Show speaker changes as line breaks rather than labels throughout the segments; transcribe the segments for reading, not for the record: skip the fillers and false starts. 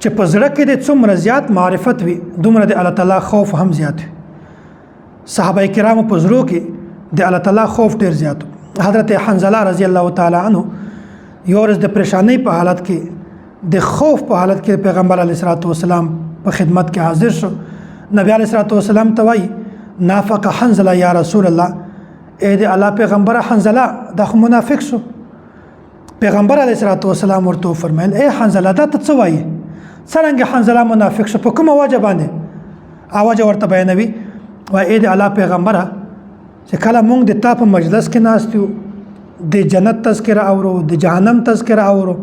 چې په زړه کې د څومره زیات معرفت وي دومره د الله تعالی خوف هم زیات وي. صحابه کرامو په زړه کې د الله تعالی خوف ډیر زیات. حضرت حنظله رضی الله تعالی عنه یو ورځ د پریشانی په حالت کې د خوف په حالت کې پیغمبر علیه الصلاۃ والسلام په خدمت کې حاضر شو. نبی علیه الصلاۃ والسلام ته وایي نافق حنظله یا رسول الله، اے د الله پیغمبر حنظله دا خو منافق شو. پیغمبر علیه الصلاۃ والسلام ورته فرمایل اے حنظله دا ته څه وایي؟ څرنګه حنظله منافق شو؟ په کومه وجه باندې؟ اواجه ورته بیانوي وایي اے د الله پیغمبره چې کله مونږ د تا په مجلس کې ناست یو د جنت تذکره اورو، د جهنم تذکره اورو،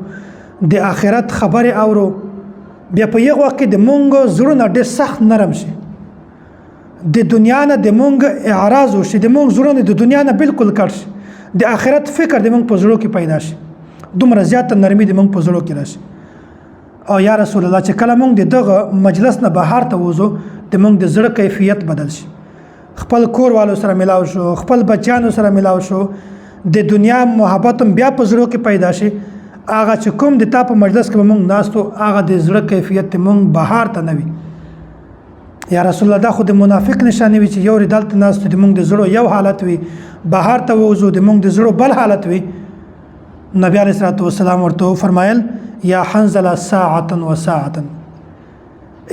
د آخرت خبرې اورو، بیا په یو وخت کې د مونږ زړونه ډېر سخت نرم شي، د دنیا نه د مونږ اعراض وشي، د مونږ زړونه د دنیا نه بالکل کټ شي، د آخرت فکر د مونږ په زړه کې پیدا شي، دومره زیاته نرمي د مونږ په زړه کې راشي. او یا رسول الله چې کله مونږ د دغه مجلس نه بهر ته وځو د مونږ د زړه کیفیت بدل شي، خپل کور والو سره ملاو شو، خپل بچیانو سره ملاو شو، د دنیا محبت بیا په زړه کې پیدا شي. هغه چې کوم د تا په مجلس کې مونږ ناستو هغه د زړه کیفیت مونږ بهر ته نه وي. یا رسول الله دا خو د منافق نشانه وي چې یو دلته ناستو د مونږ د زړه یو حالت وي، بهر ته وځو د مونږ د زړه بل حالت وي. نبی علیه الصلاۃ والسلام ورته فرمایل یا حنظله ساعه و ساعه،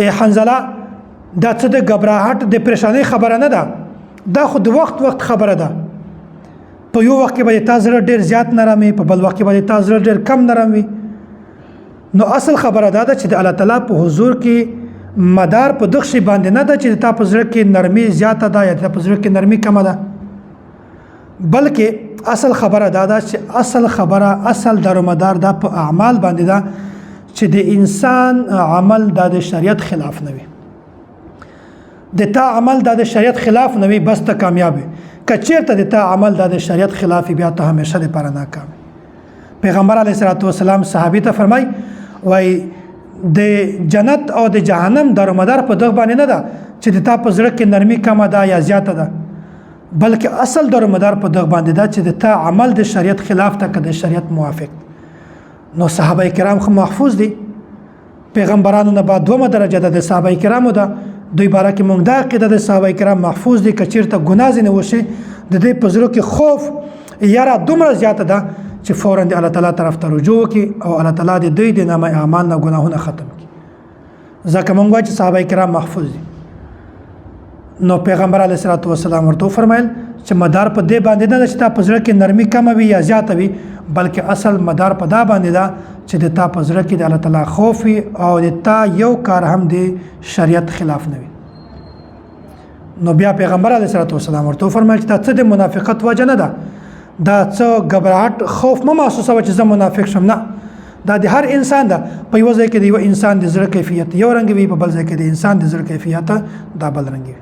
اے حنظله دا څه د غبرهټ د پریشانی خبره نه ده، دا خو د وخت خبره ده. په یو وخت کې به تا زړه ډیر زیات نرم وي، په بل وخت کې به تا زړه ډیر کم نرم وي. نو اصل خبره دا ده چې د الله تعالی په حضور کې مدار په دغه شی باندې نه ده چې تا په زړه کې نرمي زیاته ده یا تا په زړه کې نرمي کمه ده، بلکې اصل خبره دا ده چې اصل دارومدار دا په اعمال باندې ده چې د انسان عمل د شریعت خلاف نه وي. د تا عمل د شریعت خلاف نه وي بس ته کامیاب وي. کچیرته د تا عمل د شریعت خلاف بیا ته همیشه لپاره ناکام. پیغمبر علیه الصلاۃ والسلام صحابي ته فرمای وای د جنت او د جهنم دارومدار په دغه باندې نه ده چې د تا په زړه کې نرمي کمه ده یا زیاته ده، بلکې اصل دارومدار په دغه باندې ده چې د تا عمل د شریعت خلاف ته که د شریعت موافق. نو صحابه کرام خو محفوظ دي، پیغمبرانو نه بعد دومره درجه ده د صحابه کرامو ده، دوی باره کې مونږ دا عقیده د صحابه کرام محفوظ دي. که چیرته ګناه ځینې وشي د دې په زړه کې خوف یاره دومره زیاته ده چې فورا د الله تعالی طرف ته رجوع وکړي او الله تعالی د دوی د نامه اعمال نه ګناهونه ختم کړي. ځکه مونږ وایو چې صحابه کرام محفوظ دي. نو پیغمبر علیه الصلاۃ والسلام ورته فرمایل چې مدار په دې باندې نه چې تا په زړه کې نرمي کمه وي یا زیاته وي، بلکې اصل مدار په دا باندې ده چې د تا په زړه کې د الله تعالی خوف وي او د تا یو کار هم د شریعت خلاف نه وي. نو بیا پیغمبر علیه الصلاۃ والسلام ورته فرمایل چې دا څه د منافقت وجه نه ده، دا څه غبرهټ خوف مه محسوسوه چې زه منافق شم، نه، دا د هر انسان ده. په یو ځای کې د یو انسان د زړه کیفیت یو رنګ وي، په بل ځای کې د انسان د زړه کیفیت دا بل رنګ وي.